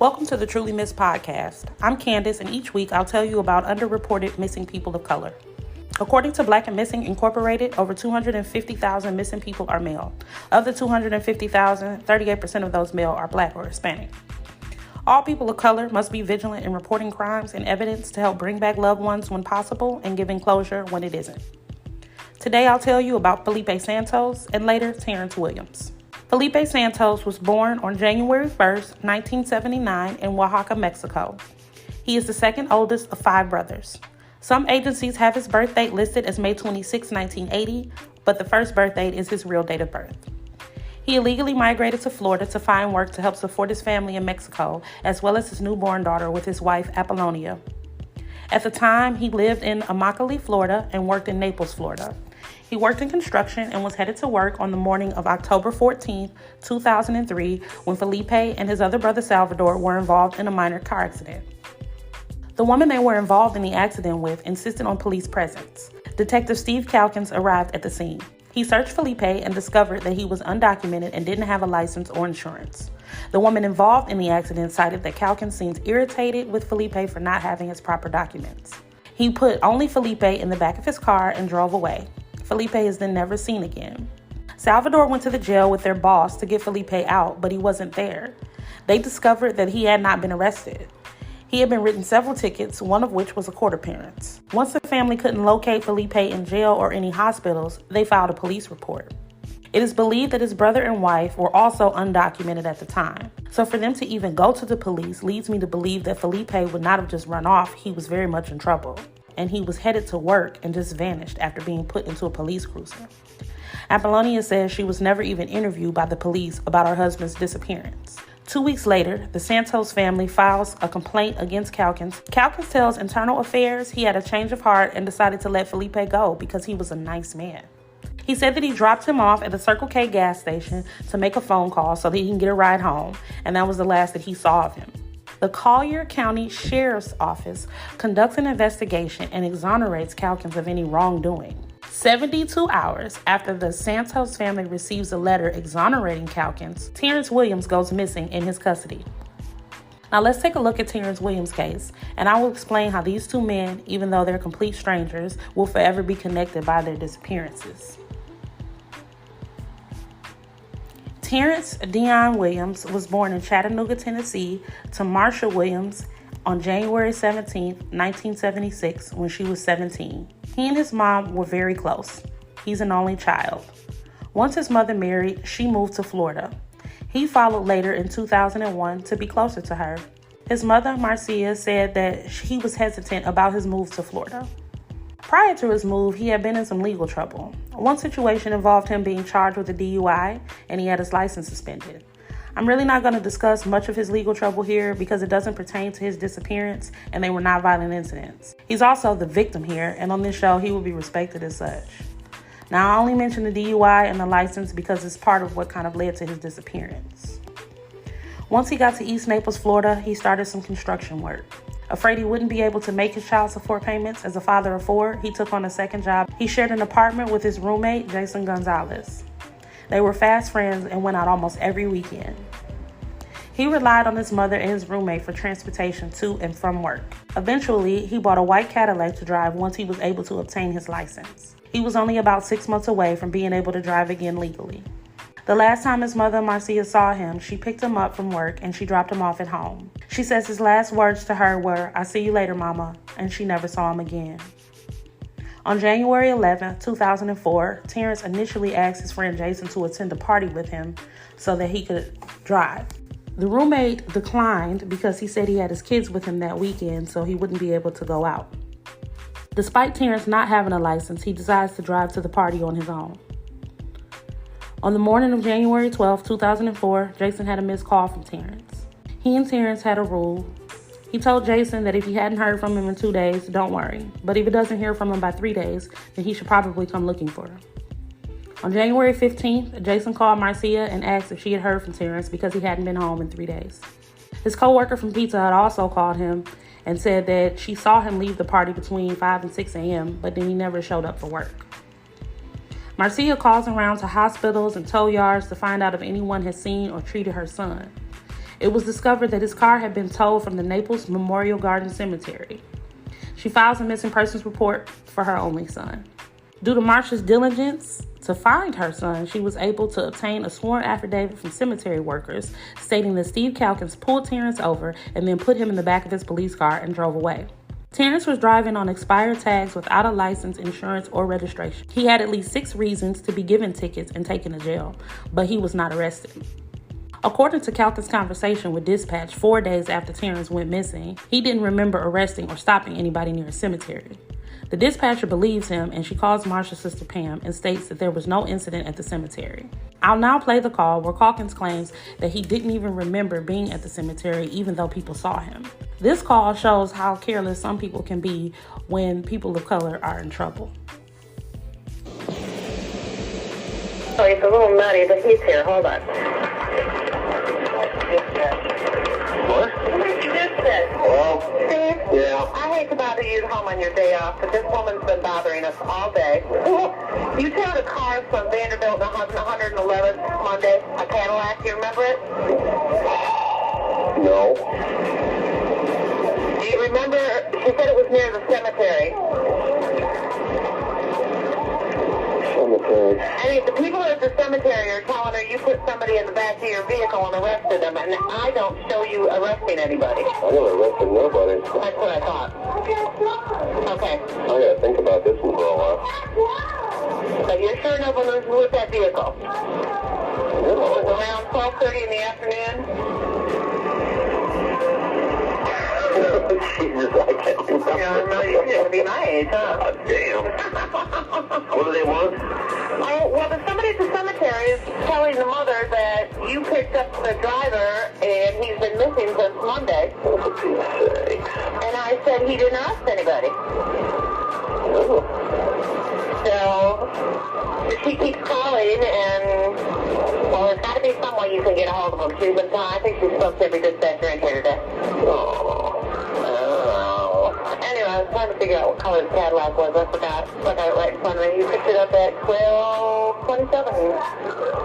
Welcome to the Truly Missed Podcast. I'm Candace, and each week I'll tell you about underreported missing people of color. According to Black and Missing Incorporated, over 250,000 missing people are male. Of the 250,000, 38% of those male are Black or Hispanic. All people of color must be vigilant in reporting crimes and evidence to help bring back loved ones when possible and giving closure when it isn't. Today I'll tell you about Felipe Santos and later Terrance Williams. Felipe Santos was born on January 1st, 1979 in Oaxaca, Mexico. He is the second oldest of 5 brothers. Some agencies have his birth date listed as May 26, 1980, but the first birth date is his real date of birth. He illegally migrated to Florida to find work to help support his family in Mexico, as well as his newborn daughter with his wife, Apollonia. At the time, he lived in Immokalee, Florida, and worked in Naples, Florida. He worked in construction and was headed to work on the morning of October 14, 2003, when Felipe and his other brother Salvador were involved in a minor car accident. The woman they were involved in the accident with insisted on police presence. Detective Steve Calkins arrived at the scene. He searched Felipe and discovered that he was undocumented and didn't have a license or insurance. The woman involved in the accident cited that Calkins seemed irritated with Felipe for not having his proper documents. He put only Felipe in the back of his car and drove away. Felipe is then never seen again. Salvador went to the jail with their boss to get Felipe out, but he wasn't there. They discovered that he had not been arrested. He had been written several tickets, one of which was a court appearance. Once the family couldn't locate Felipe in jail or any hospitals, they filed a police report. It is believed that his brother and wife were also undocumented at the time. So for them to even go to the police leads me to believe that Felipe would not have just run off. He was very much in trouble. And he was headed to work and just vanished after being put into a police cruiser. Apollonia says she was never even interviewed by the police about her husband's disappearance. 2 weeks later, the Santos family files a complaint against Calkins. Calkins tells Internal Affairs he had a change of heart and decided to let Felipe go because he was a nice man. He said that he dropped him off at the Circle K gas station to make a phone call so that he can get a ride home, and that was the last that he saw of him. The Collier County Sheriff's Office conducts an investigation and exonerates Calkins of any wrongdoing. 72 hours after the Santos family receives a letter exonerating Calkins, Terrance Williams goes missing in his custody. Now let's take a look at Terrance Williams' case, and I will explain how these two men, even though they're complete strangers, will forever be connected by their disappearances. Terrance Dion Williams was born in Chattanooga, Tennessee, to Marsha Williams on January 17, 1976, when she was 17. He and his mom were very close. He's an only child. Once his mother married, she moved to Florida. He followed later in 2001 to be closer to her. His mother, Marcia, said that he was hesitant about his move to Florida. Prior to his move, he had been in some legal trouble. One situation involved him being charged with a DUI, and he had his license suspended. I'm really not going to discuss much of his legal trouble here because it doesn't pertain to his disappearance, and they were not violent incidents. He's also the victim here, and on this show, he will be respected as such. Now, I only mention the DUI and the license because it's part of what kind of led to his disappearance. Once he got to East Naples, Florida, he started some construction work. Afraid he wouldn't be able to make his child support payments as a father of 4, he took on a second job. He shared an apartment with his roommate, Jason Gonzalez. They were fast friends and went out almost every weekend. He relied on his mother and his roommate for transportation to and from work. Eventually, he bought a white Cadillac to drive once he was able to obtain his license. He was only about 6 months away from being able to drive again legally. The last time his mother, Marcia, saw him, she picked him up from work and she dropped him off at home. She says his last words to her were, "I'll see you later, Mama," and she never saw him again. On January 11, 2004, Terrance initially asked his friend Jason to attend a party with him so that he could drive. The roommate declined because he said he had his kids with him that weekend, so he wouldn't be able to go out. Despite Terrance not having a license, he decides to drive to the party on his own. On the morning of January 12, 2004, Jason had a missed call from Terrance. He and Terrance had a rule. He told Jason that if he hadn't heard from him in 2 days, don't worry. But if he doesn't hear from him by 3 days, then he should probably come looking for him. On January 15th, Jason called Marcia and asked if she had heard from Terrance because he hadn't been home in 3 days. His co-worker from Pizza Hut also called him and said that she saw him leave the party between 5 and 6 a.m., but then he never showed up for work. Marcia calls around to hospitals and tow yards to find out if anyone has seen or treated her son. It was discovered that his car had been towed from the Naples Memorial Garden Cemetery. She files a missing persons report for her only son. Due to Marsha's diligence to find her son, she was able to obtain a sworn affidavit from cemetery workers stating that Steve Calkins pulled Terrance over and then put him in the back of his police car and drove away. Terrance was driving on expired tags without a license, insurance, or registration. He had at least 6 reasons to be given tickets and taken to jail, but he was not arrested. According to Calkins' conversation with dispatch 4 days after Terrance went missing, he didn't remember arresting or stopping anybody near a cemetery. The dispatcher believes him, and she calls Marsha's sister Pam and states that there was no incident at the cemetery. I'll now play the call where Calkins claims that he didn't even remember being at the cemetery even though people saw him. This call shows how careless some people can be when people of color are in trouble. Oh, it's a little nutty, but he's here. Hold on. What? You just said. Well, Steve? yeah. I hate to bother you at home on your day off, but this woman's been bothering us all day. You towed a car from Vanderbilt to 111th Monday, a Cadillac. You remember it? No. Do you remember? She said it was near the cemetery. Cemetery. I mean, the people at the cemetery are telling her you put somebody in the back of your vehicle and arrested them, and I don't show you arresting anybody. I never arrested nobody. That's what I thought. Okay. I gotta think about this one for a while. But you're sure no one was with that vehicle? No. It was around 12:30 in the afternoon? Jesus, I can't remember. You're going to be my age, huh? God damn. What do they want? Oh, well, somebody at the cemetery is telling the mother that you picked up the driver and he's been missing since Monday. Oh, for Pete's sake. And I said he didn't arrest anybody. No. So she keeps calling, and, well, there's got to be some way you can get a hold of him. I think she spoke to every dispatcher in here today. Oh. Anyway, I was trying to figure out what color the Cadillac was. I forgot. I got it right in front of me. You picked it up at 12:27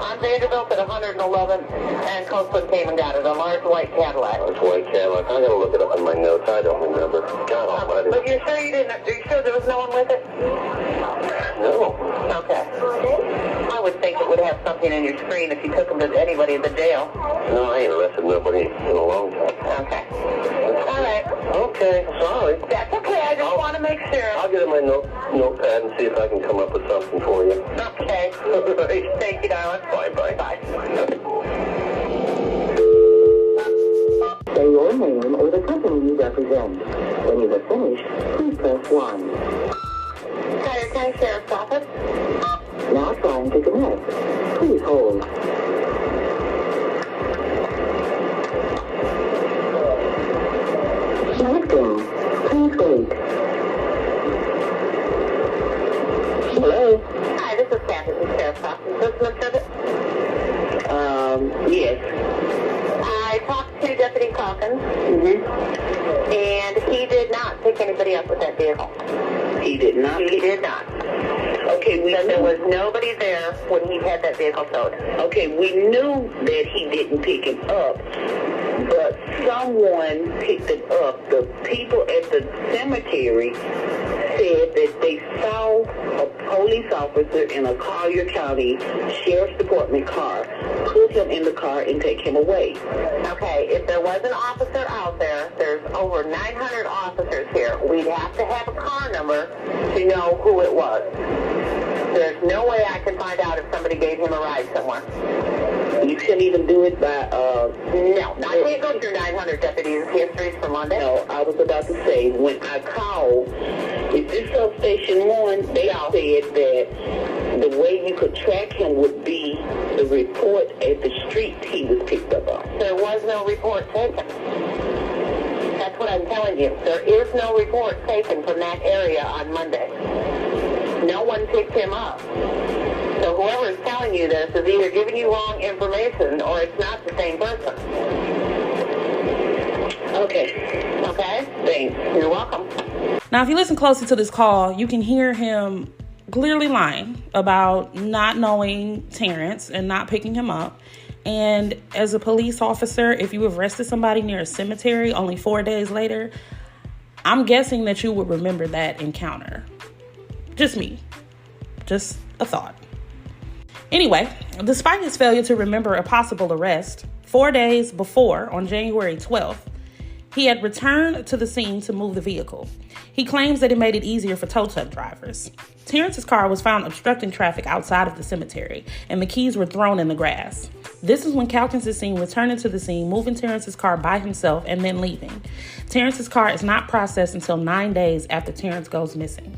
on Vanderbilt at 111th, and Coastwood came and got it. A large white Cadillac. Large white Cadillac. I gotta look it up in my notes. I don't remember. God almighty. But you're sure you didn't? Are you sure there was no one with it? No. Okay. I would think it would have something in your screen if you took them to anybody in the jail. No, I ain't arrested nobody in a long time. Okay. All right. Okay, sorry. That's okay. I just want to make sure. I'll get in my notepad and see if I can come up with something for you. Okay. Thank you, darling. Bye-bye. Bye. Say your name or the company you represent. When you have finished, please press 1. Carter County Sheriff's Office. Now trying to connect. Please hold. Connecting. Please wait. Hello? Hi, this is Kathy from Sheriff's Office. Is this Ms. Ribbit? Yes. I talked to Deputy Calkins, Mm-hmm. and he did not pick anybody up with that vehicle. He did not? He did not. Okay, So there was nobody there when he had that vehicle towed. Okay, we knew that he didn't pick him up, but someone picked him up. The people at the cemetery said that they saw a police officer in a Collier County Sheriff's Department car put him in the car and take him away. Okay, if there was an officer out there, there's over 900 officers here. We'd have to have a car number to know who it was. There's no way I can find out if somebody gave him a ride somewhere. You can't even do it by, No, I can't go through 900 deputies' histories for Monday. No, I was about to say, when I called, if this substation 1, they said that the way you could track him would be the report at the street he was picked up on. There was no report taken. That's what I'm telling you. There is no report taken from that area on Monday. No one picked him up. So whoever is telling you this is either giving you wrong information or it's not the same person. Okay. Okay? Thanks. You're welcome. Now, if you listen closely to this call, you can hear him clearly lying about not knowing Terrance and not picking him up. And as a police officer, if you arrested somebody near a cemetery only 4 days later, I'm guessing that you would remember that encounter. Just me. Just a thought. Anyway, despite his failure to remember a possible arrest, 4 days before, on January 12th, he had returned to the scene to move the vehicle. He claims that it made it easier for tow truck drivers. Terrance's car was found obstructing traffic outside of the cemetery, and the keys were thrown in the grass. This is when Calkins is seen returning to the scene, moving Terrance's car by himself, and then leaving. Terrance's car is not processed until 9 days after Terrance goes missing.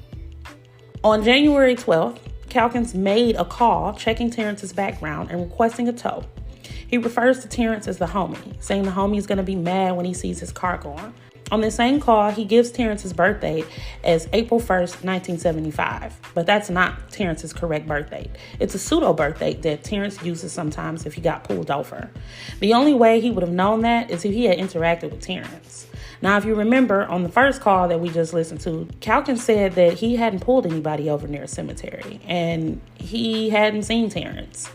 On January 12th, Calkins made a call checking Terrance's background and requesting a tow. He refers to Terrance as the homie, saying the homie is going to be mad when he sees his car gone. On the same call, he gives Terrance's birthday as April 1st, 1975, but that's not Terrance's correct birth date. It's a pseudo birth date that Terrance uses sometimes if he got pulled over. The only way he would have known that is if he had interacted with Terrance. Now, if you remember, on the first call that we just listened to, Calkins said that he hadn't pulled anybody over near a cemetery, and he hadn't seen Terrance.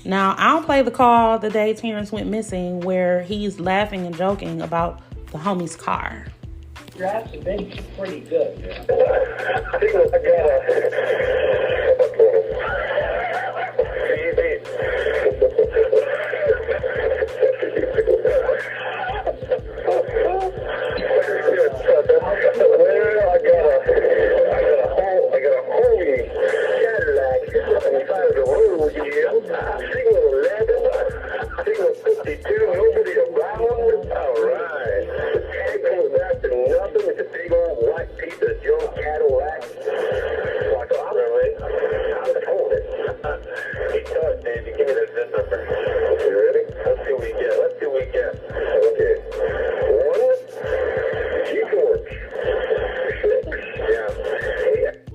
Now, I'll play the call the day Terrance went missing where he's laughing and joking about the homie's car. Your ass has been pretty good. Yeah.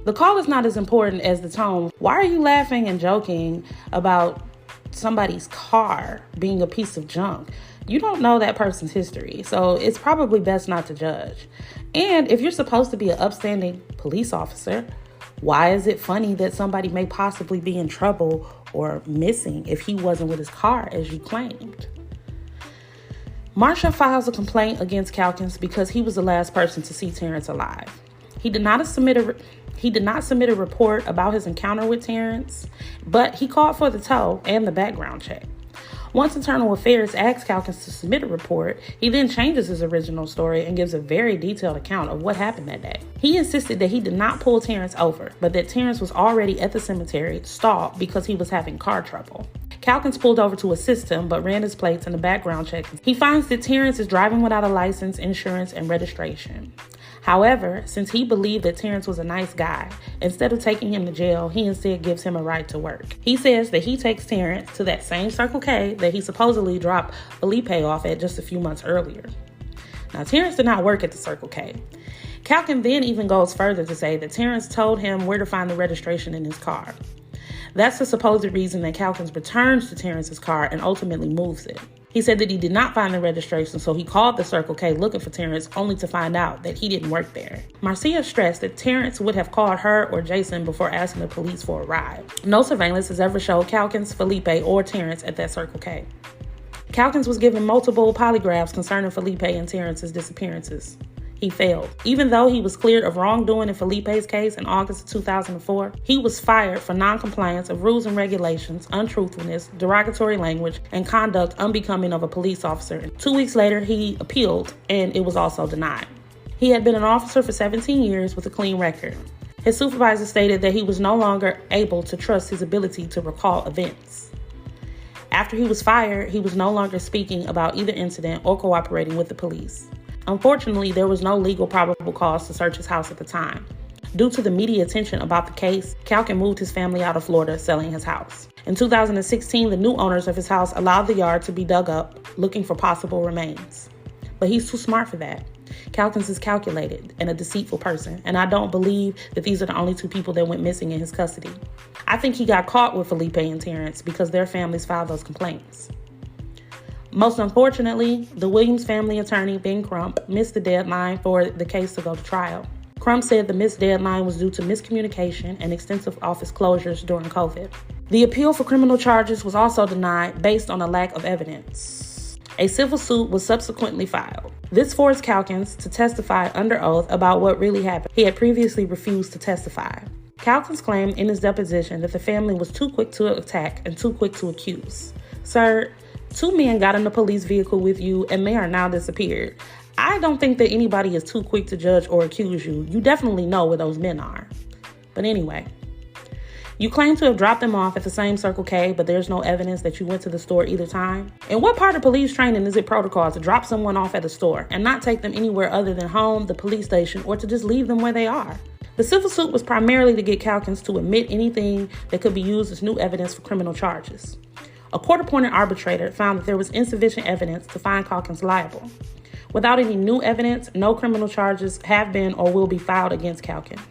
The call is not as important as the tone. Why are you laughing and joking about somebody's car being a piece of junk? You don't know that person's history, so it's probably best not to judge. And if you're supposed to be an upstanding police officer, why is it funny that somebody may possibly be in trouble or missing if he wasn't with his car as you claimed? Marsha files a complaint against Calkins because he was the last person to see Terrance alive. He did not submit a report about his encounter with Terrance, but he called for the tow and the background check. Once Internal Affairs asks Calkins to submit a report, he then changes his original story and gives a very detailed account of what happened that day. He insisted that he did not pull Terrance over, but that Terrance was already at the cemetery, stalled because he was having car trouble. Calkins pulled over to assist him, but ran his plates in the background check. He finds that Terrance is driving without a license, insurance, and registration. However, since he believed that Terrance was a nice guy, instead of taking him to jail, he instead gives him a ride to work. He says that he takes Terrance to that same Circle K that he supposedly dropped Felipe off at just a few months earlier. Now, Terrance did not work at the Circle K. Calkins then even goes further to say that Terrance told him where to find the registration in his car. That's the supposed reason that Calkins returns to Terrance's car and ultimately moves it. He said that he did not find the registration, so he called the Circle K looking for Terrance, only to find out that he didn't work there. Marcia stressed that Terrance would have called her or Jason before asking the police for a ride. No surveillance has ever showed Calkins, Felipe, or Terrance at that Circle K. Calkins was given multiple polygraphs concerning Felipe and Terrance's disappearances. He failed. Even though he was cleared of wrongdoing in Felipe's case in August of 2004, he was fired for non-compliance of rules and regulations, untruthfulness, derogatory language, and conduct unbecoming of a police officer. 2 weeks later, he appealed, and it was also denied. He had been an officer for 17 years with a clean record. His supervisor stated that he was no longer able to trust his ability to recall events. After he was fired, he was no longer speaking about either incident or cooperating with the police. Unfortunately, there was no legal probable cause to search his house at the time. Due to the media attention about the case, Calkins moved his family out of Florida, selling his house. In 2016, the new owners of his house allowed the yard to be dug up, looking for possible remains. But he's too smart for that. Calkins is calculated and a deceitful person, and I don't believe that these are the only two people that went missing in his custody. I think he got caught with Felipe and Terrance because their families filed those complaints. Most unfortunately, the Williams family attorney, Ben Crump, missed the deadline for the case to go to trial. Crump said the missed deadline was due to miscommunication and extensive office closures during COVID. The appeal for criminal charges was also denied based on a lack of evidence. A civil suit was subsequently filed. This forced Calkins to testify under oath about what really happened. He had previously refused to testify. Calkins claimed in his deposition that the family was too quick to attack and too quick to accuse. Sir, 2 men got in a police vehicle with you and they are now disappeared. I don't think that anybody is too quick to judge or accuse you. You definitely know where those men are. But anyway, you claim to have dropped them off at the same Circle K, but there's no evidence that you went to the store either time. In what part of police training is it protocol to drop someone off at a store and not take them anywhere other than home, the police station, or to just leave them where they are? The civil suit was primarily to get Calkins to admit anything that could be used as new evidence for criminal charges. A court-appointed arbitrator found that there was insufficient evidence to find Calkins liable. Without any new evidence, no criminal charges have been or will be filed against Calkins.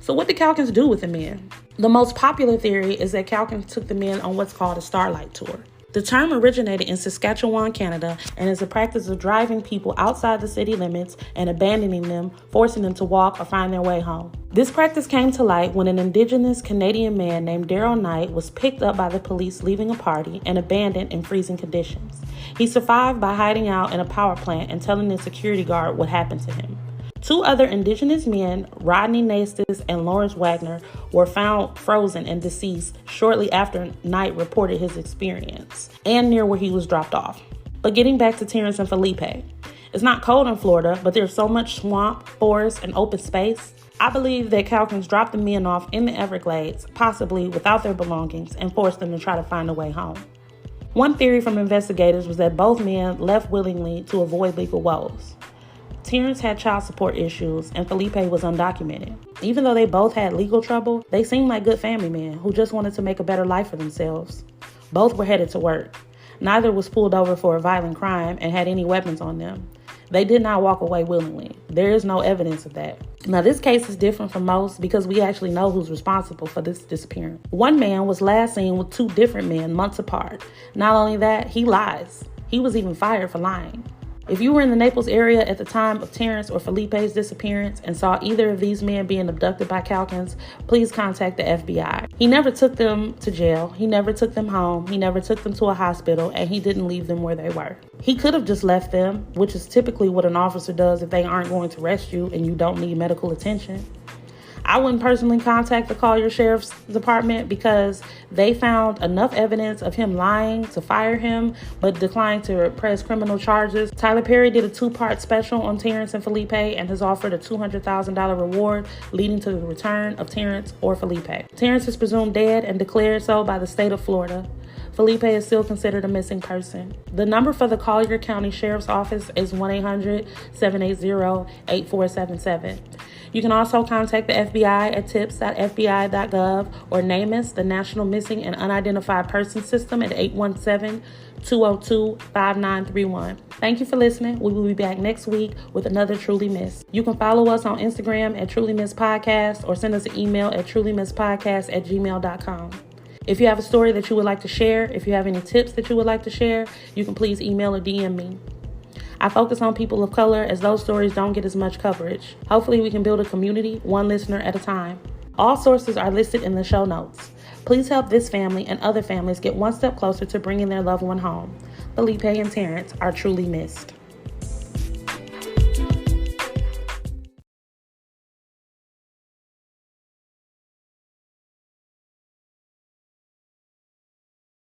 So what did Calkins do with the men? The most popular theory is that Calkins took the men on what's called a Starlight Tour. The term originated in Saskatchewan, Canada, and is a practice of driving people outside the city limits and abandoning them, forcing them to walk or find their way home. This practice came to light when an Indigenous Canadian man named Daryl Knight was picked up by the police leaving a party and abandoned in freezing conditions. He survived by hiding out in a power plant and telling the security guard what happened to him. 2 other Indigenous men, Rodney Nastis and Lawrence Wagner, were found frozen and deceased shortly after Knight reported his experience and near where he was dropped off. But getting back to Terrence and Felipe, it's not cold in Florida, but there's so much swamp, forest, and open space. I believe that Calkins dropped the men off in the Everglades, possibly without their belongings, and forced them to try to find a way home. One theory from investigators was that both men left willingly to avoid legal woes. Terrance had child support issues and Felipe was undocumented. Even though they both had legal trouble, they seemed like good family men who just wanted to make a better life for themselves. Both were headed to work. Neither was pulled over for a violent crime and had any weapons on them. They did not walk away willingly. There is no evidence of that. Now, this case is different from most because we actually know who's responsible for this disappearance. One man was last seen with 2 different men months apart. Not only that, he lies. He was even fired for lying. If you were in the Naples area at the time of Terrance or Felipe's disappearance and saw either of these men being abducted by Calkins, please contact the FBI. He never took them to jail. He never took them home. He never took them to a hospital, and he didn't leave them where they were. He could have just left them, which is typically what an officer does if they aren't going to arrest you and you don't need medical attention. I wouldn't personally contact the Collier Sheriff's Department because they found enough evidence of him lying to fire him, but declined to press criminal charges. Tyler Perry did a 2-part special on Terrance and Felipe and has offered a $200,000 reward leading to the return of Terrance or Felipe. Terrance is presumed dead and declared so by the state of Florida. Felipe is still considered a missing person. The number for the Collier County Sheriff's Office is 1-800-780-8477. You can also contact the FBI at tips.fbi.gov or NamUs, the National Missing and Unidentified Persons System, at 817-202-5931. Thank you for listening. We will be back next week with another Truly Missed. You can follow us on Instagram at trulymissedpodcast or send us an email at trulymissedpodcast@gmail.com. If you have a story that you would like to share, if you have any tips that you would like to share, you can please email or DM me. I focus on people of color as those stories don't get as much coverage. Hopefully we can build a community, one listener at a time. All sources are listed in the show notes. Please help this family and other families get one step closer to bringing their loved one home. Felipe and Terrance are truly missed.